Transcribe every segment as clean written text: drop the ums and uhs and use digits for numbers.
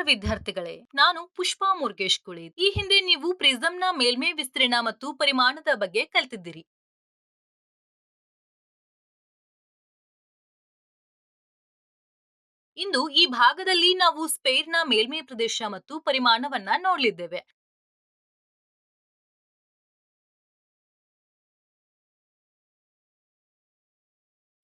ವಿದ್ಯಾರ್ಥಿಗಳೇ, ನಾನು ಪುಷ್ಪಾ ಮುರುಗೇಶ್ ಕುಳಿ. ಈ ಹಿಂದೆ ನೀವು ಪ್ರಿಸಂನ ಮೇಲ್ಮೈ ವಿಸ್ತೀರ್ಣ ಮತ್ತು ಪರಿಮಾಣದ ಬಗ್ಗೆ ಕಲಿತಿದ್ದೀರಿ. ಇಂದು ಈ ಭಾಗದಲ್ಲಿ ನಾವು ಸ್ಪೇರ್ನ ಮೇಲ್ಮೈ ಪ್ರದೇಶ ಮತ್ತು ಪರಿಮಾಣವನ್ನ ನೋಡಲಿದ್ದೇವೆ.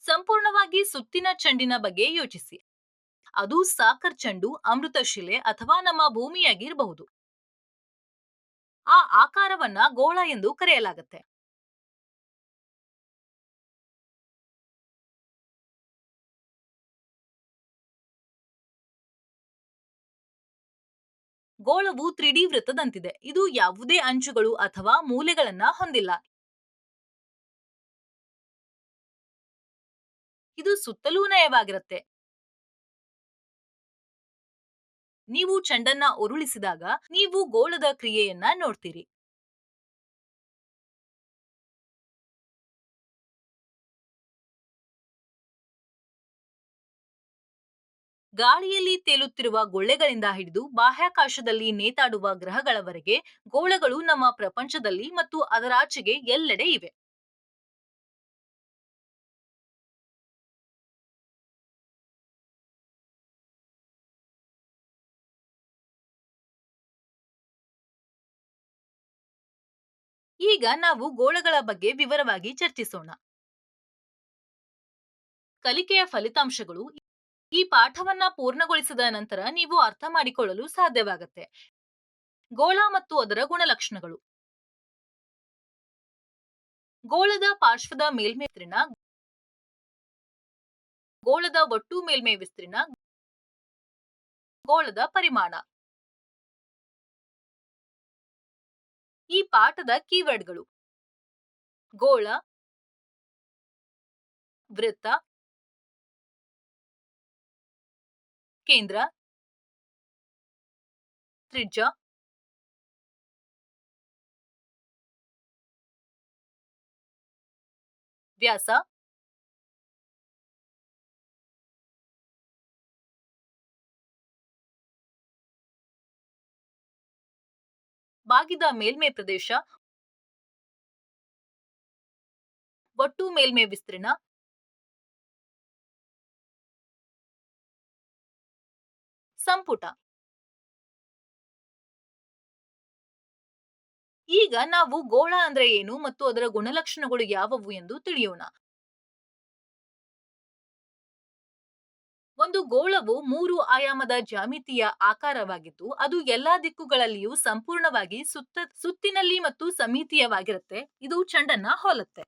ಸಂಪೂರ್ಣವಾಗಿ ಸುತ್ತಿನ ಚೆಂಡಿನ ಬಗ್ಗೆ ಯೋಚಿಸಿ. ಅದು ಸಾಕರ್ ಚೆಂಡು, ಅಮೃತಶಿಲೆ ಅಥವಾ ನಮ್ಮ ಭೂಮಿಯಾಗಿರಬಹುದು. ಆ ಆಕಾರವನ್ನ ಗೋಳ ಎಂದು ಕರೆಯಲಾಗುತ್ತೆ. ಗೋಳವು 3D ವೃತ್ತದಂತಿದೆ. ಇದು ಯಾವುದೇ ಅಂಚುಗಳು ಅಥವಾ ಮೂಲೆಗಳನ್ನ ಹೊಂದಿಲ್ಲ. ಇದು ಸುತ್ತಲೂ ನಯವಾಗಿರುತ್ತೆ. ನೀವು ಚೆಂಡನ್ನ ಉರುಳಿಸಿದಾಗ ನೀವು ಗೋಳದ ಕ್ರಿಯೆಯನ್ನ ನೋಡ್ತೀರಿ. ಗಾಳಿಯಲ್ಲಿ ತೇಲುತ್ತಿರುವ ಗುಳ್ಳೆಗಳಿಂದ ಹಿಡಿದು ಬಾಹ್ಯಾಕಾಶದಲ್ಲಿ ನೇತಾಡುವ ಗ್ರಹಗಳವರೆಗೆ ಗೋಳಗಳು ನಮ್ಮ ಪ್ರಪಂಚದಲ್ಲಿ ಮತ್ತು ಅದರಾಚೆಗೆ ಎಲ್ಲೆಡೆ ಇವೆ. ಈಗ ನಾವು ಗೋಳಗಳ ಬಗ್ಗೆ ವಿವರವಾಗಿ ಚರ್ಚಿಸೋಣ. ಕಲಿಕೆಯ ಫಲಿತಾಂಶಗಳು. ಈ ಪಾಠವನ್ನ ಪೂರ್ಣಗೊಳಿಸಿದ ನಂತರ ನೀವು ಅರ್ಥ ಮಾಡಿಕೊಳ್ಳಲು ಸಾಧ್ಯವಾಗುತ್ತೆ. ಗೋಳ ಮತ್ತು ಅದರ ಗುಣಲಕ್ಷಣಗಳು. ಗೋಳದ ಪಾರ್ಶ್ವದ ಮೇಲ್ಮೈ ವಿಸ್ತೀರ್ಣ, ಗೋಳದ ಒಟ್ಟು ಮೇಲ್ಮೈ ವಿಸ್ತೀರ್ಣ, ಗೋಳದ ಪರಿಮಾಣ. ಈ ಪಾಠದ ಕೀವರ್ಡ್ಗಳು: ಗೋಳ, ವೃತ್ತ, ಕೇಂದ್ರ, ತ್ರಿಜ್ಯ, ವ್ಯಾಸ, ಬಾಗಿದ ಮೇಲ್ಮೈ ಪ್ರದೇಶ, ಒಟ್ಟು ಮೇಲ್ಮೈ ವಿಸ್ತೀರ್ಣ, ಸಂಪುಟ. ಈಗ ನಾವು ಗೋಳ ಅಂದ್ರೆ ಏನು ಮತ್ತು ಅದರ ಗುಣಲಕ್ಷಣಗಳು ಯಾವುವು ಎಂದು ತಿಳಿಯೋಣ. ಒಂದು ಗೋಳವು 3 ಆಯಾಮದ ಜ್ಯಾಮಿತೀಯ ಆಕಾರವಾಗಿದ್ದು, ಅದು ಎಲ್ಲಾ ದಿಕ್ಕುಗಳಲ್ಲಿಯೂ ಸಂಪೂರ್ಣವಾಗಿ ಸುತ್ತಿನಲ್ಲಿ ಮತ್ತು ಸಮ್ಮಿತೀಯವಾಗಿರುತ್ತೆ. ಇದು ಚೆಂಡನ್ನ ಹೋಲುತ್ತೆ.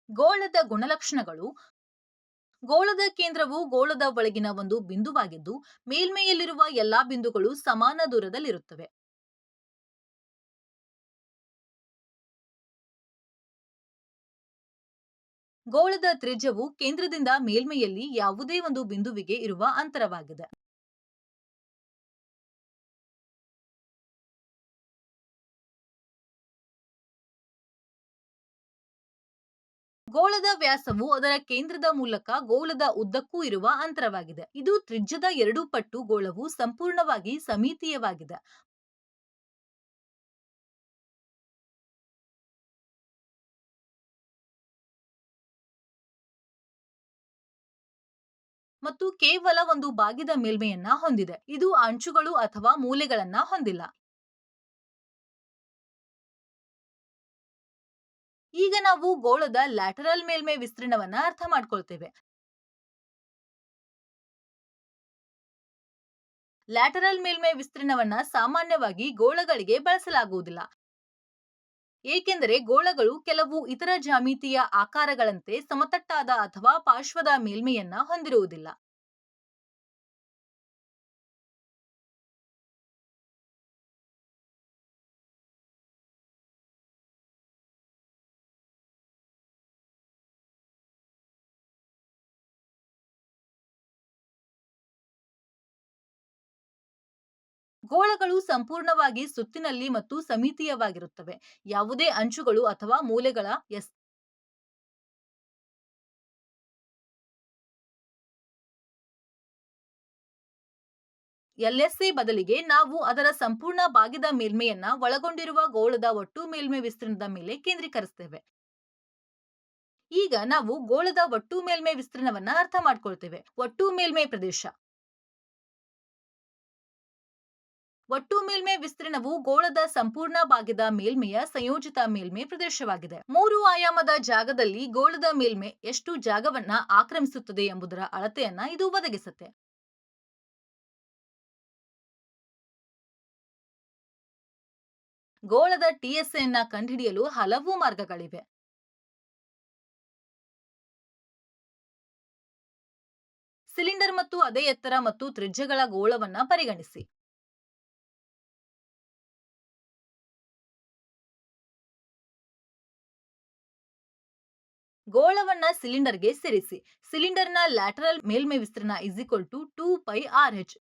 ಗೋಳದ ಗುಣಲಕ್ಷಣಗಳು. ಗೋಳದ ಕೇಂದ್ರವು ಗೋಳದ ಒಳಗಿನ ಒಂದು ಬಿಂದುವಾಗಿದ್ದು, ಮೇಲ್ಮೈಯಲ್ಲಿರುವ ಎಲ್ಲಾ ಬಿಂದುಗಳು ಸಮಾನ ದೂರದಲ್ಲಿರುತ್ತವೆ. ಗೋಳದ ತ್ರಿಜ್ಯವು ಕೇಂದ್ರದಿಂದ ಮೇಲ್ಮೈಯಲ್ಲಿ ಯಾವುದೇ ಒಂದು ಬಿಂದುವಿಗೆ ಇರುವ ಅಂತರವಾಗಿದೆ. ಗೋಳದ ವ್ಯಾಸವು ಅದರ ಕೇಂದ್ರದ ಮೂಲಕ ಗೋಳದ ಉದ್ದಕ್ಕೂ ಇರುವ ಅಂತರವಾಗಿದೆ. ಇದು ತ್ರಿಜ್ಯದ 2 ಪಟ್ಟು. ಗೋಳವು ಸಂಪೂರ್ಣವಾಗಿ ಸಮ್ಮಿತೀಯವಾಗಿದೆ ಮತ್ತು ಕೇವಲ ಒಂದು ಬಾಗಿದ ಮೇಲ್ಮೈಯನ್ನ ಹೊಂದಿದೆ. ಇದು ಅಂಚುಗಳು ಅಥವಾ ಮೂಲೆಗಳನ್ನ ಹೊಂದಿಲ್ಲ. ಈಗ ನಾವು ಗೋಳದ ಲ್ಯಾಟರಲ್ ಮೇಲ್ಮೈ ವಿಸ್ತೀರ್ಣವನ್ನ ಅರ್ಥ ಮಾಡ್ಕೊಳ್ತೇವೆ. ಲ್ಯಾಟರಲ್ ಮೇಲ್ಮೈ ವಿಸ್ತೀರ್ಣವನ್ನ ಸಾಮಾನ್ಯವಾಗಿ ಗೋಳಗಳಿಗೆ ಬಳಸಲಾಗುವುದಿಲ್ಲ, ಏಕೆಂದರೆ ಗೋಳಗಳು ಕೆಲವು ಇತರ ಜ್ಯಾಮಿತೀಯ ಆಕಾರಗಳಂತೆ ಸಮತಟ್ಟಾದ ಅಥವಾ ಪಾರ್ಶ್ವದ ಮೇಲ್ಮೈಯನ್ನ ಹೊಂದಿರುವುದಿಲ್ಲ. ಗೋಳಗಳು ಸಂಪೂರ್ಣವಾಗಿ ಸುತ್ತಿನಲ್ಲಿ ಮತ್ತು ಸಮ್ಮಿತೀಯವಾಗಿರುತ್ತವೆ. ಯಾವುದೇ ಅಂಚುಗಳು ಅಥವಾ ಮೂಲೆಗಳ ಎಲ್ಎಸ್ಸಿ ಬದಲಿಗೆ ನಾವು ಅದರ ಸಂಪೂರ್ಣ ಬಾಗಿದ ಮೇಲ್ಮೆಯನ್ನ ಒಳಗೊಂಡಿರುವ ಗೋಳದ ಒಟ್ಟು ಮೇಲ್ಮೈ ವಿಸ್ತೀರ್ಣದ ಮೇಲೆ ಕೇಂದ್ರೀಕರಿಸ್ತೇವೆ. ಈಗ ನಾವು ಗೋಳದ ಒಟ್ಟು ಮೇಲ್ಮೈ ವಿಸ್ತೀರ್ಣವನ್ನ ಅರ್ಥ ಮಾಡ್ಕೊಳ್ತೇವೆ. ಒಟ್ಟು ಮೇಲ್ಮೈ ಪ್ರದೇಶ. ಒಟ್ಟು ಮೇಲ್ಮೈ ವಿಸ್ತೀರ್ಣವು ಗೋಳದ ಸಂಪೂರ್ಣ ಬಾಗಿದ ಮೇಲ್ಮೆಯ ಸಂಯೋಜಿತ ಮೇಲ್ಮೈ ಪ್ರದೇಶವಾಗಿದೆ. 3 ಆಯಾಮದ ಜಾಗದಲ್ಲಿ ಗೋಳದ ಮೇಲ್ಮೈ ಎಷ್ಟು ಜಾಗವನ್ನ ಆಕ್ರಮಿಸುತ್ತದೆ ಎಂಬುದರ ಅಳತೆಯನ್ನ ಇದು ಒದಗಿಸುತ್ತೆ. ಗೋಳದ TSA ಯನ್ನ ಕಂಡುಹಿಡಿಯಲು ಹಲವು ಮಾರ್ಗಗಳಿವೆ. ಸಿಲಿಂಡರ್ ಮತ್ತು ಅದೇ ಎತ್ತರ ಮತ್ತು ತ್ರಿಜ್ಯಗಳ ಗೋಳವನ್ನ ಪರಿಗಣಿಸಿ. ಗೋಳವನ್ನ ಸಿಲಿಂಡರ್ಗೆ ಸೇರಿಸಿ. ಸಿಲಿಂಡರ್ನ ಲ್ಯಾಟರಲ್ ಮೇಲ್ಮೈ ವಿಸ್ತೀರ್ಣ ಇಸ್ ಈಕ್ವಲ್ ಟು 2πRh.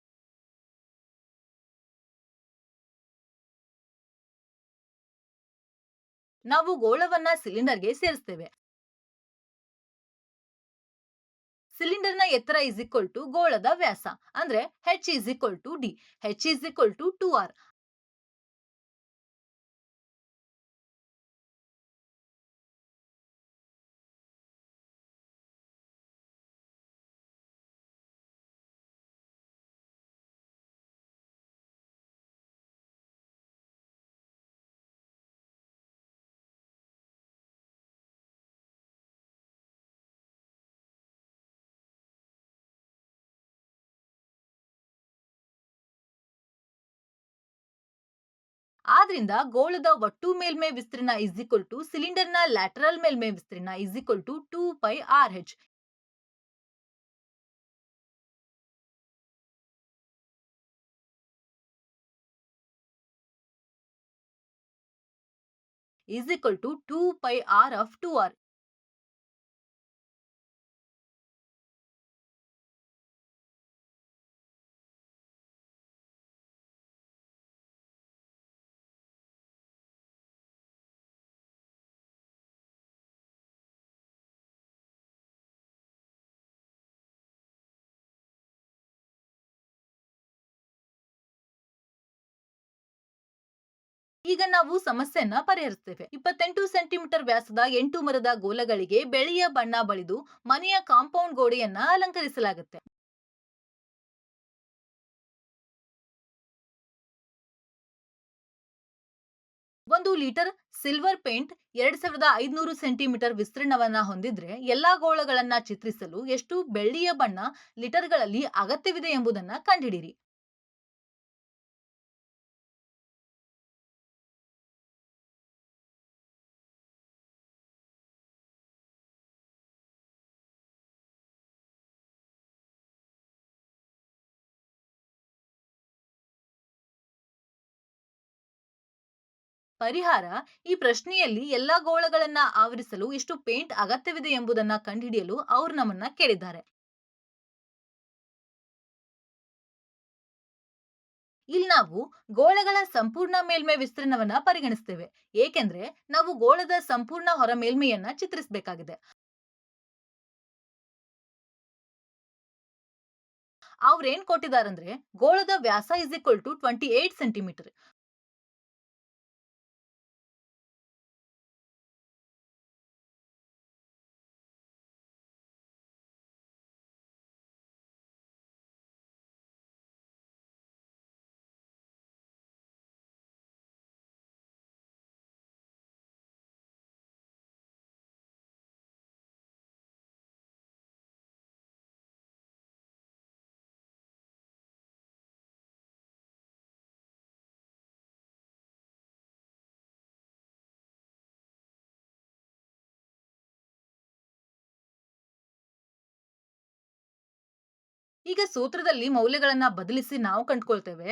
ನಾವು ಗೋಳವನ್ನ ಸಿಲಿಂಡರ್ಗೆ ಸೇರಿಸ್ತೇವೆ. ಸಿಲಿಂಡರ್ನ ಎತ್ತರ ಇಸ್ ಈಕ್ವಲ್ ಟು ಗೋಳದ ವ್ಯಾಸ ಅಂದ್ರೆ h is equal to d. h is equal to 2r. ಆದ್ರಿಂದ ಗೋಳದ ಒಟ್ಟು ಮೇಲ್ಮೈ ವಿಸ್ತೀರ್ಣ ಇಸ್ ಈಕ್ವಲ್ ಟು ಸಿಲಿಂಡರ್ನ ಲ್ಯಾಟರಲ್ ಮೇಲ್ಮೈ ವಿಸ್ತೀರ್ಣ is equal to 2πRh. is equal to 2πr of 2r. ಈಗ ನಾವು ಸಮಸ್ಯೆಯನ್ನ ಪರಿಹರಿಸ್ತೇವೆ. 28 ಸೆಂಟಿಮೀಟರ್ ವ್ಯಾಸದ 8 ಮರದ ಗೋಲಗಳಿಗೆ ಬೆಳೆಯ ಬಣ್ಣ ಬಳಿದು ಮನೆಯ ಕಾಂಪೌಂಡ್ ಗೋಡೆಯನ್ನ ಅಲಂಕರಿಸಲಾಗುತ್ತೆ. ಒಂದು ಲೀಟರ್ ಸಿಲ್ವರ್ ಪೇಂಟ್ 2500 ಸೆಂಟಿಮೀಟರ್ ವಿಸ್ತೀರ್ಣವನ್ನ ಹೊಂದಿದ್ರೆ ಎಲ್ಲಾ ಗೋಳಗಳನ್ನ ಚಿತ್ರಿಸಲು ಎಷ್ಟು ಬೆಳ್ಳಿಯ ಬಣ್ಣ ಲೀಟರ್ಗಳಲ್ಲಿ ಅಗತ್ಯವಿದೆ ಎಂಬುದನ್ನ ಕಂಡುಹಿಡಿಯಿರಿ. ಪರಿಹಾರ. ಈ ಪ್ರಶ್ನೆಯಲ್ಲಿ ಎಲ್ಲಾ ಗೋಳಗಳನ್ನ ಆವರಿಸಲು ಎಷ್ಟು ಪೇಂಟ್ ಅಗತ್ಯವಿದೆ ಎಂಬುದನ್ನ ಕಂಡುಹಿಡಿಯಲು ಅವರು ನಮ್ಮನ್ನ ಕೇಳಿದ್ದಾರೆ. ಇಲ್ಲಿ ನಾವು ಗೋಳಗಳ ಸಂಪೂರ್ಣ ಮೇಲ್ಮೈ ವಿಸ್ತೀರ್ಣವನ್ನ ಪರಿಗಣಿಸ್ತೇವೆ. ಏಕೆಂದ್ರೆ ನಾವು ಗೋಳದ ಸಂಪೂರ್ಣ ಹೊರ ಮೇಲ್ಮೈಯನ್ನ ಚಿತ್ರಿಸಬೇಕಾಗಿದೆ. ಅವ್ರೇನ್ ಕೊಟ್ಟಿದಾರಂದ್ರೆ ಗೋಳದ ವ್ಯಾಸ ಇಸ್ ಈಕ್ವಲ್ ಟು 28 ಸೆಂಟಿಮೀಟರ್. ಈಗ ಸೂತ್ರದಲ್ಲಿ ಮೌಲ್ಯಗಳನ್ನ ಬದಲಿಸಿ ನಾವು ಕಂಡುಕೊಳ್ತೇವೆ.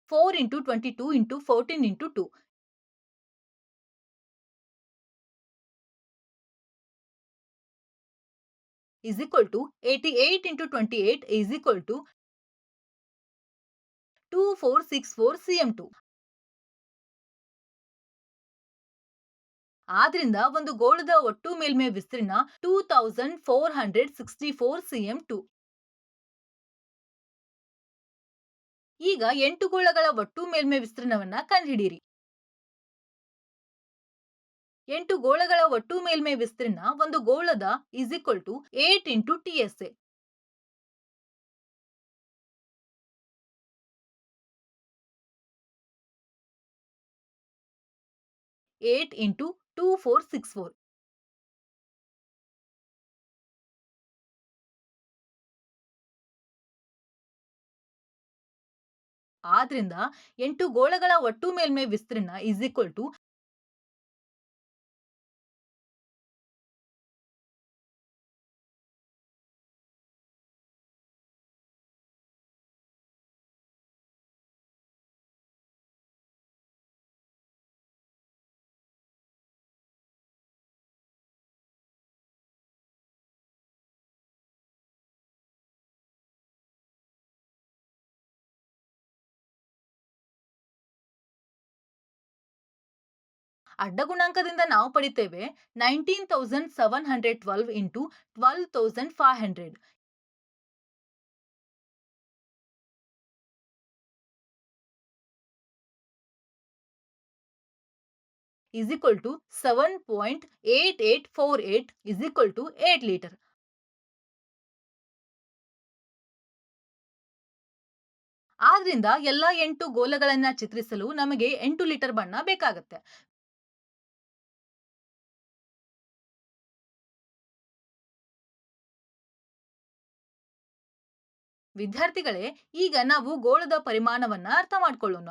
4 into 22 into 14 into 2 is equal to 88 into 28 is equal to 2464 cm2. ಆದ್ರಿಂದ ಒಂದು ಗೋಳದ ಒಟ್ಟು ಮೇಲ್ಮೈ ವಿಸ್ತೀರ್ಣ 2464 cm2. ಈಗ 8 ಗೋಳಗಳ ಒಟ್ಟು ಮೇಲ್ಮೈ ವಿಸ್ತೀರ್ಣವನ್ನ ಕಂಡುಹಿಡಿಯಿರಿ. 8 ಗೋಳಗಳ ಒಟ್ಟು ಮೇಲ್ಮೈ ವಿಸ್ತೀರ್ಣ ಒಂದು ಗೋಳದ is equal to 8 into TSA. 8 into 2464. ಆದ್ರಿಂದ 8 ಗೋಳಗಳ ಒಟ್ಟು ಮೇಲ್ಮೈ ವಿಸ್ತೀರ್ಣ is equal to 'ಅಡ್ಡ ಗುಣಾಂಕದಿಂದ ನಾವು ಪಡಿತೇವೆ 19,712 into 12,500 is equal to 7.8848 is equal to 8 litre. ಆದ್ರಿಂದ ಎಲ್ಲಾ 8 ಗೋಲಗಳನ್ನ ಚಿತ್ರಿಸಲು ನಮಗೆ 8 ಲೀಟರ್ ಬಣ್ಣ ಬೇಕಾಗುತ್ತೆ. ವಿದ್ಯಾರ್ಥಿಗಳೇ, ಈಗ ನಾವು ಗೋಳದ ಪರಿಮಾಣವನ್ನ ಅರ್ಥ ಮಾಡಿಕೊಳ್ಳೋಣ.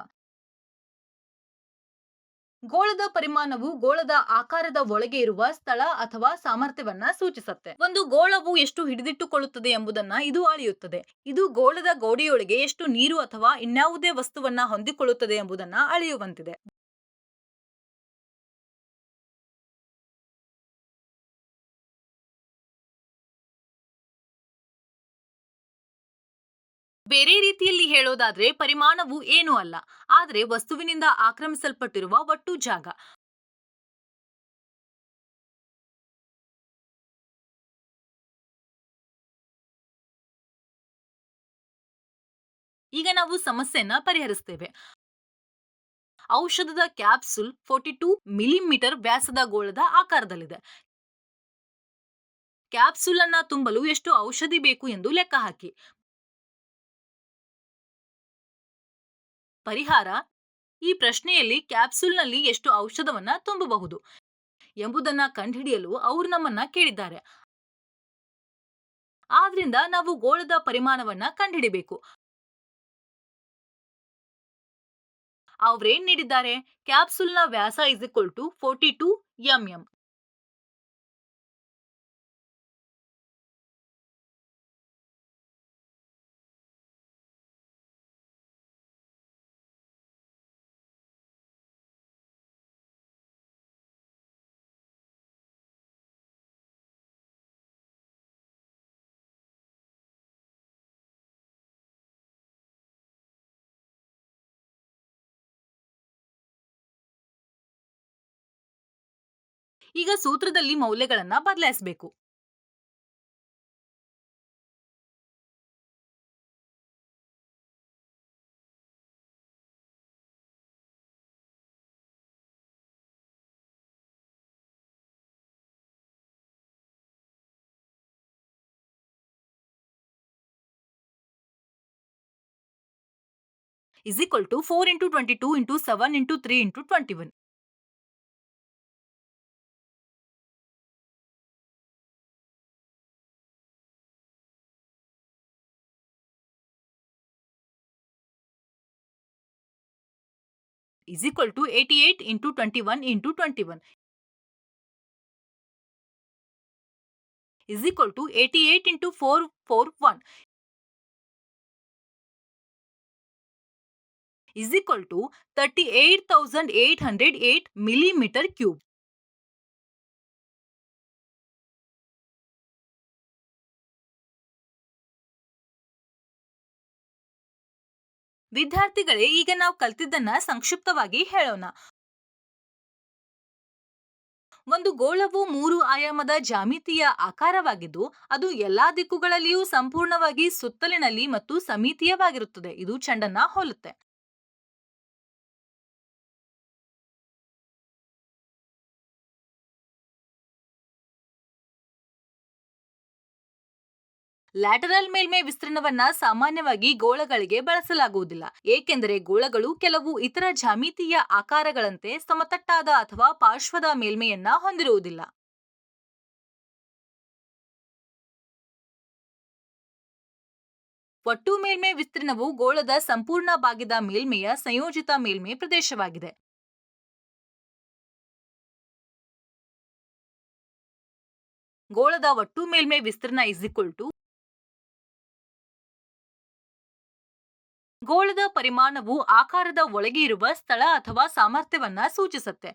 ಗೋಳದ ಪರಿಮಾಣವು ಗೋಳದ ಆಕಾರದ ಒಳಗೆ ಇರುವ ಸ್ಥಳ ಅಥವಾ ಸಾಮರ್ಥ್ಯವನ್ನ ಸೂಚಿಸುತ್ತೆ. ಒಂದು ಗೋಳವು ಎಷ್ಟು ಹಿಡಿದಿಟ್ಟುಕೊಳ್ಳುತ್ತದೆ ಎಂಬುದನ್ನ ಇದು ಅಳೆಯುತ್ತದೆ. ಇದು ಗೋಳದ ಗೋಡೆಯೊಳಗೆ ಎಷ್ಟು ನೀರು ಅಥವಾ ಇನ್ಯಾವುದೇ ವಸ್ತುವನ್ನ ಹೊಂದಿಕೊಳ್ಳುತ್ತದೆ ಎಂಬುದನ್ನ ಅಳೆಯುವಂತಿದೆ. ಬೇರೆ ರೀತಿಯಲ್ಲಿ ಹೇಳೋದಾದ್ರೆ ಪರಿಮಾಣವು ಏನೂ ಅಲ್ಲ, ಆದರೆ ವಸ್ತುವಿನಿಂದ ಆಕ್ರಮಿಸಲ್ಪಟ್ಟಿರುವ ಒಟ್ಟು ಜಾಗ. ಈಗ ನಾವು ಸಮಸ್ಯೆಯನ್ನ ಪರಿಹರಿಸ್ತೇವೆ. ಔಷಧದ ಕ್ಯಾಪ್ಸುಲ್ 42 ಮಿಲಿಮೀಟರ್ ವ್ಯಾಸದ ಗೋಳದ ಆಕಾರದಲ್ಲಿದೆ. ಕ್ಯಾಪ್ಸುಲ್ ಅನ್ನ ತುಂಬಲು ಎಷ್ಟು ಔಷಧಿ ಬೇಕು ಎಂದು ಲೆಕ್ಕ ಹಾಕಿ. ಪರಿಹಾರ: ಈ ಪ್ರಶ್ನೆಯಲ್ಲಿ ಕ್ಯಾಪ್ಸುಲ್ನಲ್ಲಿ ಎಷ್ಟು ಔಷಧವನ್ನ ತುಂಬಬಹುದು ಎಂಬುದನ್ನ ಕಂಡುಹಿಡಿಯಲು ಅವರು ನಮ್ಮನ್ನ ಕೇಳಿದ್ದಾರೆ. ಆದ್ರಿಂದ ನಾವು ಗೋಳದ ಪರಿಮಾಣವನ್ನ ಕಂಡುಹಿಡಿಬೇಕು. ಅವ್ರೇನ್ ನೀಡಿದ್ದಾರೆ? ಕ್ಯಾಪ್ಸುಲ್ನ ವ್ಯಾಸ is equal to 42 mm. ಈಗ ಸೂತ್ರದಲ್ಲಿ ಮೌಲ್ಯಗಳನ್ನ ಬದಲಾಯಿಸಬೇಕು. is equal to 4 into 22 into 7 into 3 into 21. is equal to 88 into 21 into 21 is equal to 88 into 441 is equal to 38,808 millimeter cube. ವಿದ್ಯಾರ್ಥಿಗಳೇ, ಈಗ ನಾವು ಕಲ್ತಿದ್ದನ್ನ ಸಂಕ್ಷಿಪ್ತವಾಗಿ ಹೇಳೋಣ. ಒಂದು ಗೋಳವು 3 ಆಯಾಮದ ಜಾಮಿತಿಯ ಆಕಾರವಾಗಿದ್ದು, ಅದು ಎಲ್ಲಾ ದಿಕ್ಕುಗಳಲ್ಲಿಯೂ ಸಂಪೂರ್ಣವಾಗಿ ಸುತ್ತಲಿನಲ್ಲಿ ಮತ್ತು ಸಮ್ಮಿತೀಯವಾಗಿರುತ್ತದೆ. ಇದು ಚೆಂಡನ್ನ ಹೋಲುತ್ತೆ. ಲ್ಯಾಟರಲ್ ಮೇಲ್ಮೈ ವಿಸ್ತೀರ್ಣವನ್ನ ಸಾಮಾನ್ಯವಾಗಿ ಗೋಳಗಳಿಗೆ ಬಳಸಲಾಗುವುದಿಲ್ಲ, ಏಕೆಂದರೆ ಗೋಳಗಳು ಕೆಲವು ಇತರ ಜಾಮಿತೀಯ ಆಕಾರಗಳಂತೆ ಸಮತಟ್ಟಾದ ಅಥವಾ ಪಾರ್ಶ್ವದ ಮೇಲ್ಮೈಯನ್ನ ಹೊಂದಿರುವುದಿಲ್ಲ. ಒಟ್ಟು ಮೇಲ್ಮೈ ವಿಸ್ತೀರ್ಣವು ಗೋಳದ ಸಂಪೂರ್ಣ ಬಾಗಿದ ಮೇಲ್ಮೆಯ ಸಂಯೋಜಿತ ಮೇಲ್ಮೈ ಪ್ರದೇಶವಾಗಿದೆ. ಗೋಳದ ಒಟ್ಟು ಮೇಲ್ಮೈ ವಿಸ್ತೀರ್ಣ ಇಸ್ ಈಕ್ವಲ್ ಟು ಗೋಳದ ಪರಿಮಾಣವು ಆಕಾರದ ಒಳಗೆ ಇರುವ ಸ್ಥಳ ಅಥವಾ ಸಾಮರ್ಥ್ಯವನ್ನ ಸೂಚಿಸುತ್ತೆ.